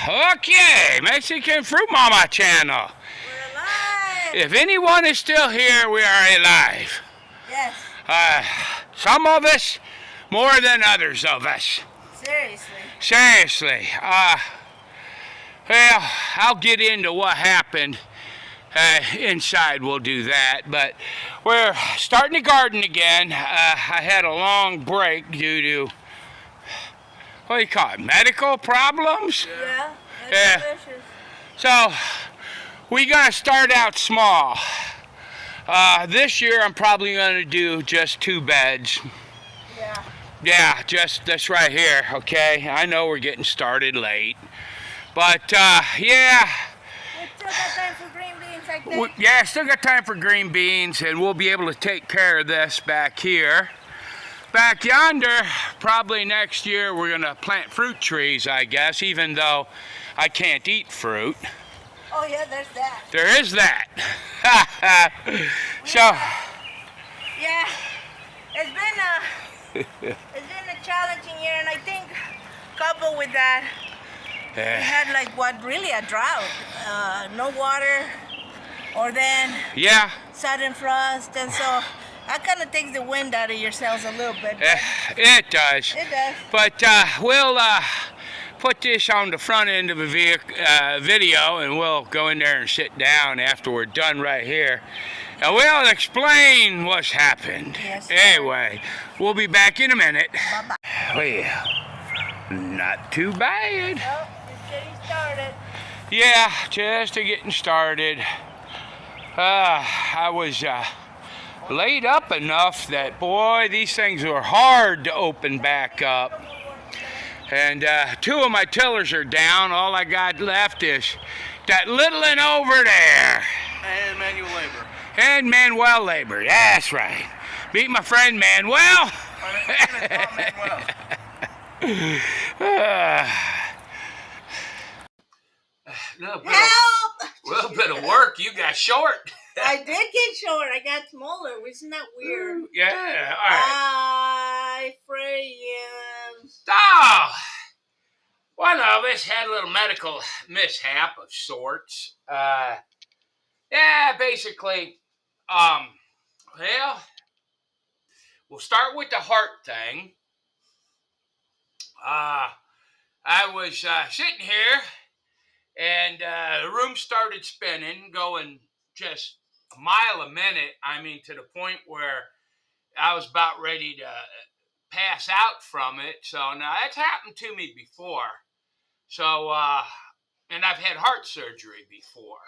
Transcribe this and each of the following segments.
Okay, Mexican Fruit Mama channel. We're alive! If anyone is still here, we are alive. Yes, Some of us more than others of us. seriously. Seriously. Well, I'll get into what happened. Inside we'll do that, but we're starting to garden again. I had a long break due to, what do you call it, medical problems? Yeah, that's Yeah. delicious. So, we gotta start out small. This year I'm probably gonna do just 2 beds. Yeah. Yeah, just this right here, okay? I know we're getting started late. But, yeah. We still got time for green beans, I think. Yeah, still got time for green beans, and we'll be able to take care of this back here. Back yonder, probably next year we're gonna plant fruit trees, I guess, even though I can't eat fruit. Oh yeah, there's that. There is that. So, Yeah, it's been a challenging year, and I think coupled with that, we had like really a drought. No water, or then yeah, sudden frost, and so that kind of takes the wind out of your sails a little bit. it does. It does. But we'll put this on the front end of a video, and we'll go in there and sit down after we're done right here. And we'll explain what's happened. Yes, sir. Anyway, we'll be back in a minute. Bye-bye. Well, not too bad. Well, just getting started. Yeah, just getting started. I was laid up enough that, boy, these things were hard to open back up. And 2 of my tillers are down. All I got left is that little one over there. And manual labor. And Manuel labor. That's right. Meet my friend Manuel. Help! Little bit of work. You got short. I did get short. I got smaller. Isn't that weird? Yeah, all right. I pray you. Oh, one of us had a little medical mishap of sorts. Yeah, basically, well, we'll start with the heart thing. I was sitting here, and the room started spinning, going just a mile a minute. I mean, to the point where I was about ready to pass out from it. So now that's happened to me before. So, and I've had heart surgery before,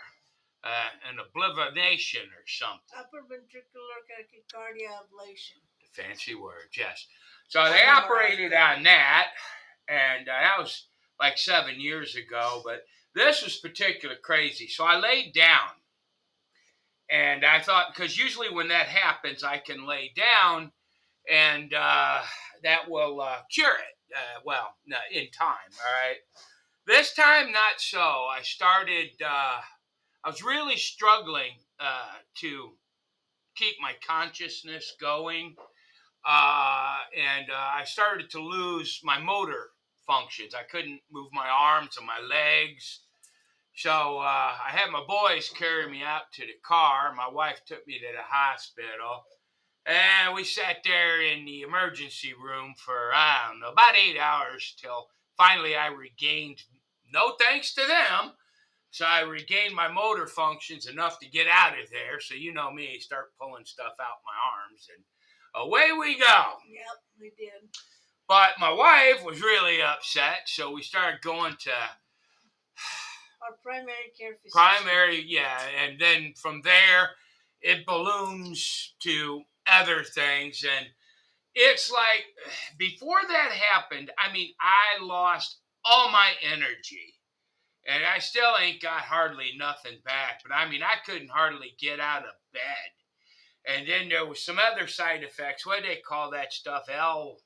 an obliteration or something. Upper ventricular tachycardia ablation. The fancy word, yes. So they operated on that, and that was like 7 years ago. But this was particularly crazy. So I laid down, and I thought, because usually when that happens, I can lay down, and that will cure it. Well, no, in time, all right? This time, not so. I started, I was really struggling to keep my consciousness going. And I started to lose my motor functions. I couldn't move my arms or my legs. So I had my boys carry me out to the car. My wife took me to the hospital. And we sat there in the emergency room for, I don't know, about 8 hours till finally I regained, no thanks to them, so I regained my motor functions enough to get out of there. So you know me, start pulling stuff out my arms, and away we go. Yep, we did. But my wife was really upset, so we started going to Our primary care physician. primary, yeah, and then from there, it balloons to other things, and it's like, before that happened, I mean, I lost all my energy, and I still ain't got hardly nothing back, but I mean, I couldn't hardly get out of bed, and then there was some other side effects. What do they call that stuff? Leaky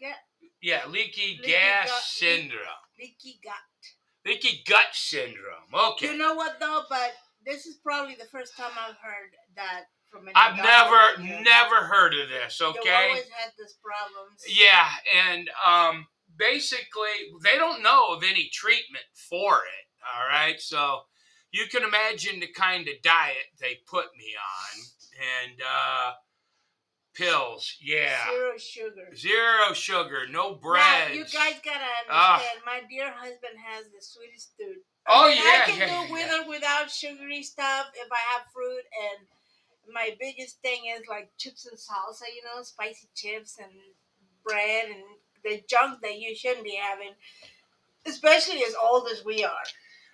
gut. Yeah, leaky Leaky gas gut. syndrome. Leaky gut. Leaky gut syndrome. Okay. You know what though? But this is probably the first time I've heard that from any I've doctor. never heard of this, You okay? always had these problems. Yeah, and basically, they don't know of any treatment for it. All right. So you can imagine the kind of diet they put me on. And pills, yeah. Zero sugar. Zero sugar, no Now, bread. you guys gotta understand, my dear husband has the sweetest tooth. Oh, I yeah, can yeah, do with yeah. or without sugary stuff if I have fruit. And my biggest thing is like chips and salsa, spicy chips and bread and the junk that you shouldn't be having, especially as old as we are.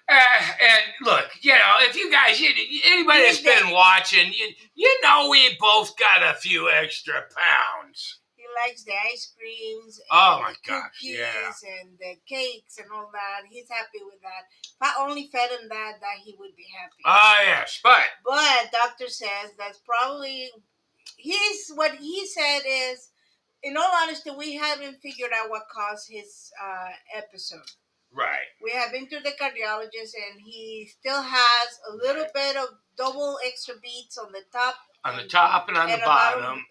And look, if you guys, anybody that's been watching, you know we both got a few extra pounds. He likes the ice creams and Oh my the gosh, cookies yeah. and the cakes and all that. He's happy with that. If I only fed him that he would be happy. Yes, but doctor says that's probably what he said is, in all honesty, we haven't figured out what caused his episode. Right. We have been to the cardiologist, and he still has a little bit of double extra beats on the top. On the top and on the bottom.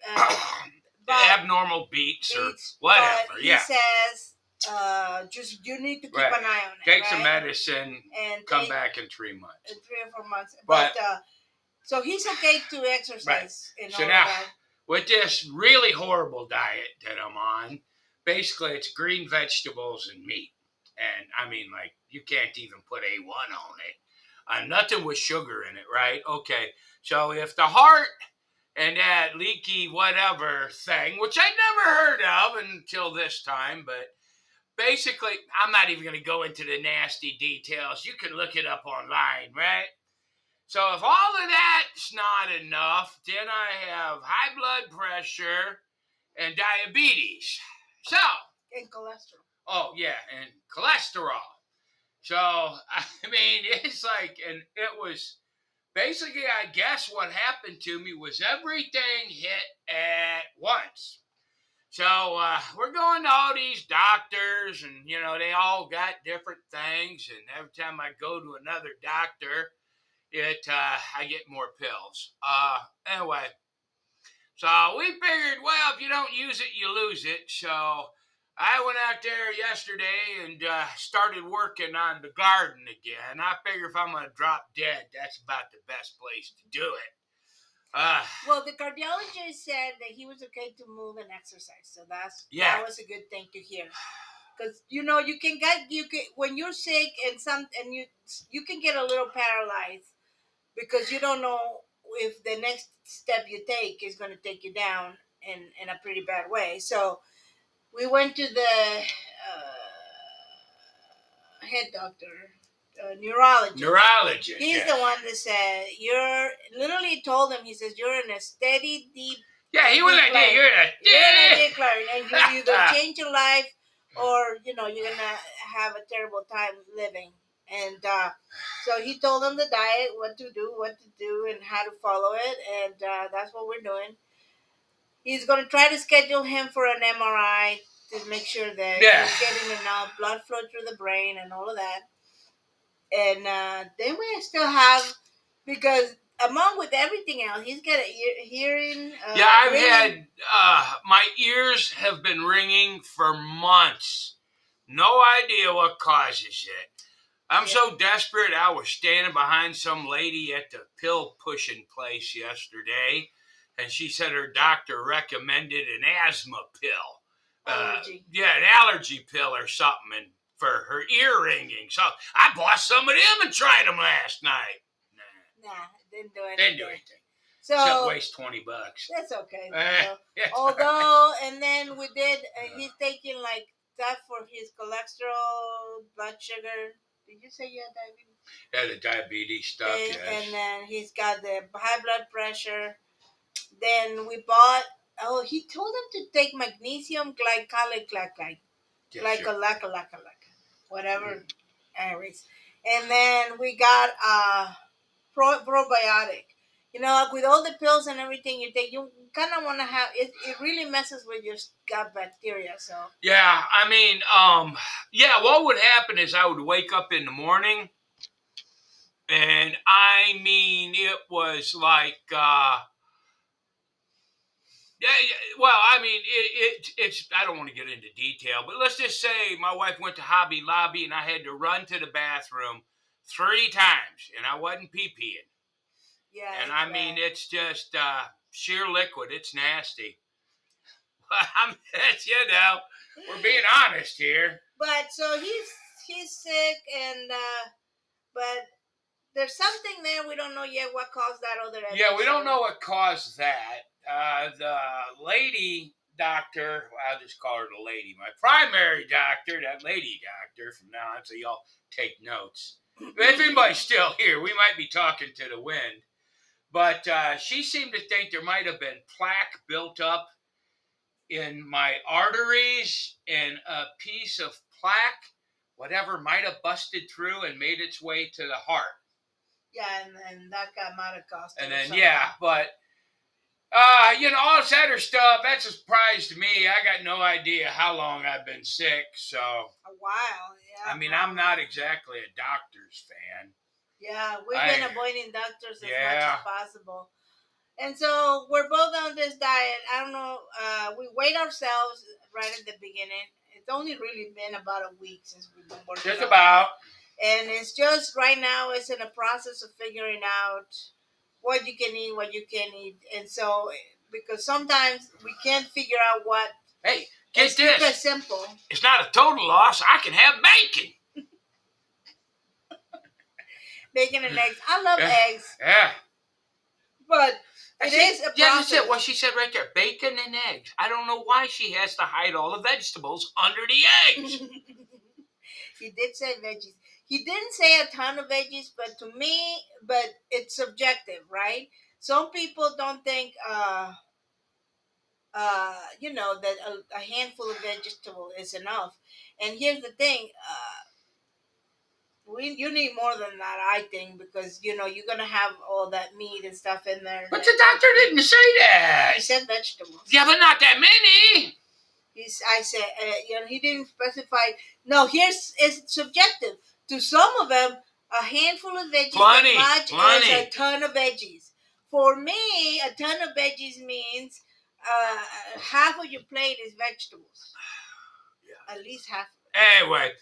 Abnormal beats or whatever. But he says, just you need to keep an eye on it. Take some medicine and come back in 3 months. In 3 or 4 months. But so he's okay to exercise. Right. So now, with this really horrible diet that I'm on, basically it's green vegetables and meat. And I mean, like, you can't even put A1 on it. Nothing with sugar in it, right? Okay. So if the heart and that leaky whatever thing, which I never heard of until this time, but basically, I'm not even going to go into the nasty details. You can look it up online, right? So if all of that's not enough, then I have high blood pressure and diabetes. So. And cholesterol. Oh, yeah, and cholesterol. So, I mean, it's like, and it was, basically, I guess what happened to me was everything hit at once. So, we're going to all these doctors, and, they all got different things, and every time I go to another doctor, I get more pills. Anyway, so we figured, well, if you don't use it, you lose it. So I went out there yesterday and started working on the garden again. I figure if I'm going to drop dead, that's about the best place to do it. Well, the cardiologist said that he was okay to move and exercise, so that was a good thing to hear. Because you can when you're sick and you can get a little paralyzed because you don't know if the next step you take is going to take you down in a pretty bad way. So we went to the head doctor, neurologist. He's the one that said literally told him, he says, you're in a steady, deep. Yeah, he was like, you're in a decline, and you either change your life or, you're going to have a terrible time living. And so he told him the diet, what to do, and how to follow it. And that's what we're doing. He's going to try to schedule him for an MRI to make sure that he's getting enough blood flow through the brain and all of that. And then we still have, because among with everything else, he's got a hearing. I've had, my ears have been ringing for months. No idea what causes it. I'm so desperate. I was standing behind some lady at the pill pushing place yesterday, and she said her doctor recommended an asthma pill. Allergy. An allergy pill or something, and for her ear ringing. So I bought some of them and tried them last night. Nah, didn't do anything. So except waste $20. That's okay. Although, and then we did. He's taking like stuff for his cholesterol, blood sugar. Did you say you had diabetes? Yeah, the diabetes stuff. Yes. And then he's got the high blood pressure. Then we bought. Oh, he told him to take magnesium glycolate, whatever. Anyways, and then we got probiotic. With all the pills and everything you take, you kind of want to have it. It really messes with your gut bacteria. So yeah, I mean, what would happen is I would wake up in the morning, and I mean, it was like Yeah, well, I mean, it's. I don't want to get into detail, but let's just say my wife went to Hobby Lobby and I had to run to the bathroom 3 times, and I wasn't pee-peeing. Yeah, And it's I mean, bad. it's just sheer liquid. It's nasty. I mean, we're being honest here. But so he's sick, and but there's something there we don't know yet what caused that other Yeah, we don't episode. know what caused that. The lady doctor, I'll just call her the lady, my primary doctor, that lady doctor from now on, so y'all take notes. If anybody's still here, we might be talking to the wind. But she seemed to think there might have been plaque built up in my arteries, and a piece of plaque, whatever, might have busted through and made its way to the heart. Yeah, and that got might have cost. And her then, something. yeah, but all this other stuff, that's a surprise to me. I got no idea how long I've been sick, so. A while, yeah. I mean, I'm not exactly a doctor's fan. Yeah, we've been avoiding doctors as much Yeah. as possible. And so we're both on this diet. I don't know. We weighed ourselves right at the beginning. It's only really been about a week since we've been working. Just about. And it's just right now, it's in a process of figuring out what you can eat, what you can't eat. And so, because sometimes we can't figure out what. Hey, get Keep it this. simple. It's not a total loss. I can have bacon. Bacon and eggs. I love eggs. Yeah. But it is a process. Yeah, that's it. What she said right there. Bacon and eggs. I don't know why she has to hide all the vegetables under the eggs. He did say veggies. He didn't say a ton of veggies, but to me, but it's subjective, right? Some people don't think, that a handful of vegetable is enough. And here's the thing, you need more than that, I think, because you're gonna have all that meat and stuff in there. But the doctor didn't say that. He said vegetables. Yeah, but not that many. I said, he didn't specify. No, it's subjective. To some of them, a handful of veggies Plenty. is a ton of veggies. For me, a ton of veggies means half of your plate is vegetables. Yeah. At least half. Anyway,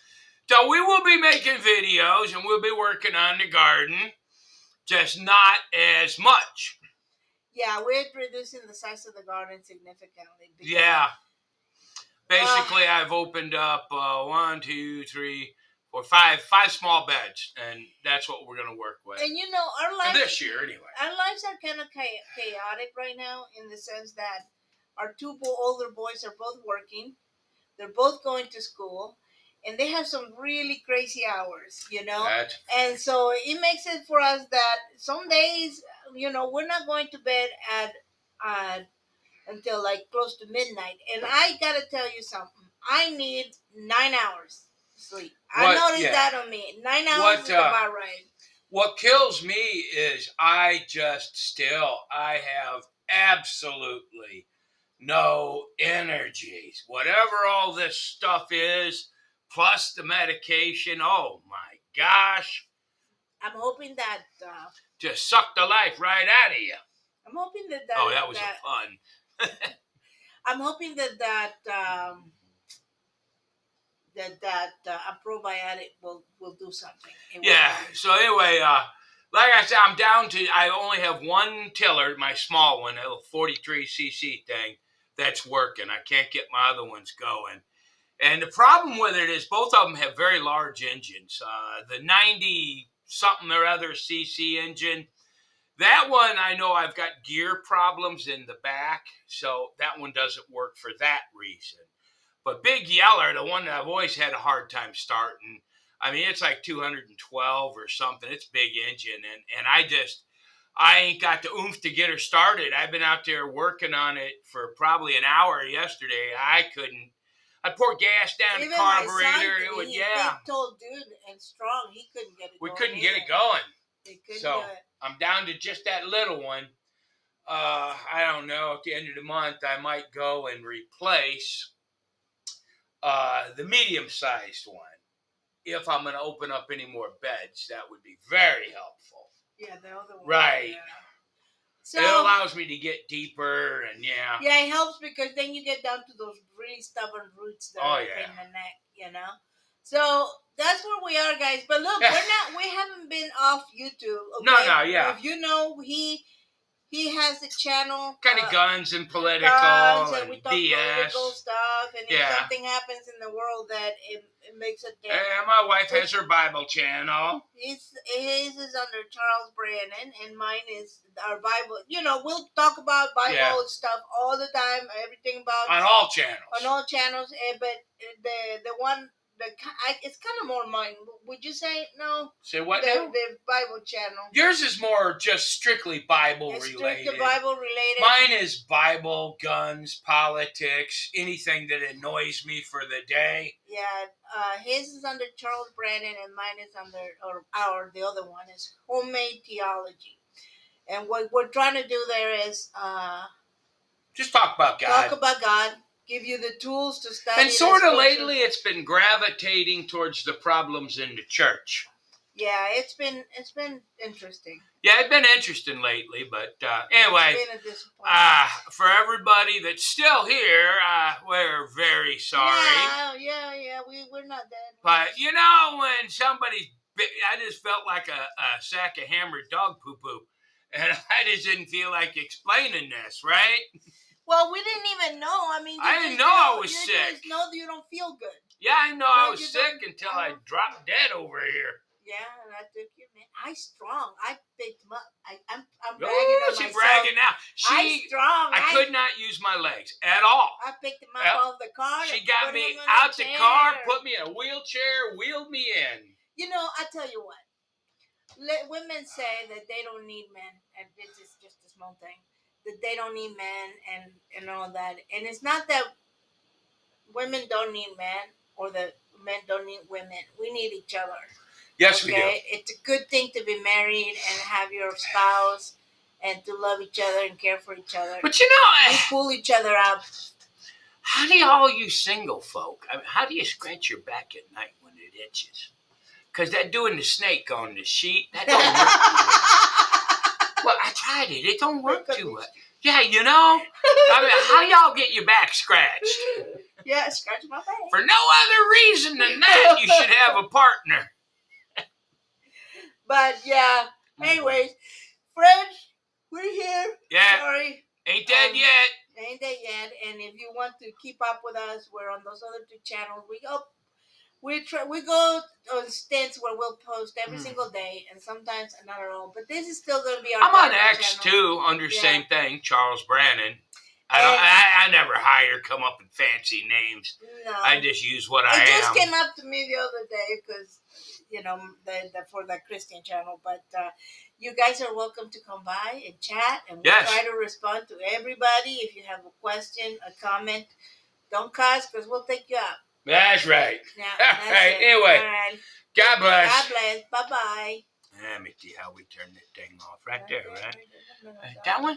so we will be making videos and we'll be working on the garden, just not as much. Yeah, we're reducing the size of the garden significantly. Yeah. Basically, I've opened up 1, 2, 3, 4, 5 small beds, and that's what we're going to work with. And our lives, this year anyway. Our lives are kind of chaotic right now, in the sense that our two older boys are both working. They're both going to school, and they have some really crazy hours, And so it makes it for us that some days, we're not going to bed at until like close to midnight. And I gotta tell you something. I need 9 hours sleep. I noticed that on me. 9 hours is about right. What kills me is I have absolutely no energies. Whatever all this stuff is, plus the medication, oh my gosh. I'm hoping that just suck the life right out of you. I'm hoping that oh, that was fun. I'm hoping that a probiotic will do something. Yeah. So anyway, like I said, I'm down to. I only have one tiller, my small one, a little 43cc thing that's working. I can't get my other ones going. And the problem with it is both of them have very large engines. The 90 something or other cc engine. That one, I know I've got gear problems in the back, so that one doesn't work for that reason. But Big Yeller, the one that I've always had a hard time starting, I mean, it's like 212 or something. It's big engine, and I ain't got the oomph to get her started. I've been out there working on it for probably an hour yesterday. I pour gas down the carburetor. He's a big, tall dude and strong. He couldn't get it going. We couldn't get it going. They couldn't do it. I'm down to just that little one. I don't know. At the end of the month, I might go and replace the medium-sized one. If I'm going to open up any more beds, that would be very helpful. Yeah, the other one. Right. Yeah. So it allows me to get deeper, and yeah. yeah, it helps because then you get down to those really stubborn roots that Oh, are yeah. in the neck, you know. So that's where we are, guys. But look, we haven't been off YouTube. Okay? No, yeah. If you know, he has a channel. Kind of guns and political Guns, and we talk BS. political stuff, and if Yeah. something happens in the world that it makes a dent. And my wife has her Bible channel. His is under Charles Brannon, and mine is our Bible. You know, we'll talk about Bible stuff all the time, everything about On all channels. on all channels. But the one it's kind of more mine. Would you say no? Say what now? The Bible channel. Yours is more just strictly Bible It's related. strictly Bible related. Mine is Bible, guns, politics, anything that annoys me for the day. Yeah, his is under Charles Brannon, and mine is under the other one is Homemade Theology. And what we're trying to do there is just talk about God. Talk about God, give you the tools to study. And sort of lately, it's been gravitating towards the problems in the church. Yeah, it's been interesting. Yeah, it's been interesting lately, but anyway, It's been a disappointment. for everybody that's still here, we're very sorry. Yeah, we're not dead. But you know, when somebody, I just felt like a sack of hammered dog poo-poo, and I just didn't feel like explaining this, right? Well, we didn't even know. I mean, I didn't know I was you sick. just know that you don't feel good. Yeah, I know I No, was you sick don't. until I dropped dead over here. Yeah, and I took you, man. I strong. I picked him up. I'm bragging Oh, on she myself. bragging now. I strong. I could not use my legs at all. I picked him up Yep. off the car. She and got put me him in out a the chair. car, put me in a wheelchair, wheeled me in. You know, I tell you what. Women say that they don't need men, and this is just a small thing. That they don't need men and all that. And it's not that women don't need men or that men don't need women. We need each other. Yes, we do. It's a good thing to be married and have your spouse and to love each other and care for each other. But you know, We pull each other up. how do all you single folk, I mean, how do you scratch your back at night when it itches? Because that doing the snake on the sheet, that don't work too well. Well, I tried it. It don't work too well. Yeah, you know? I mean, how y'all get your back scratched? Yeah, scratch my back. For no other reason than that, you should have a partner. But, yeah. Anyways, friends, we're here. Yeah. Sorry. Ain't dead yet. Ain't that yet? And if you want to keep up with us, we're on those other two channels. We go on stints where we'll post every single day, and sometimes not at all. But this is still going to be our. I'm on Bible X channel. too, under same thing, Charles Brannon. I never hire come up with fancy names. No. I just use what I am. It just came up to me the other day because, you know, for the Christian channel. But you guys are welcome to come by and chat, and we'll Yes. try to respond to everybody. If you have a question, a comment, don't cuss because we'll take you up. That's right. Yeah, All that's right, it. anyway. All right. God bless. God bless. Bye-bye. Let me see how we turn that thing off. Right there, right? That one?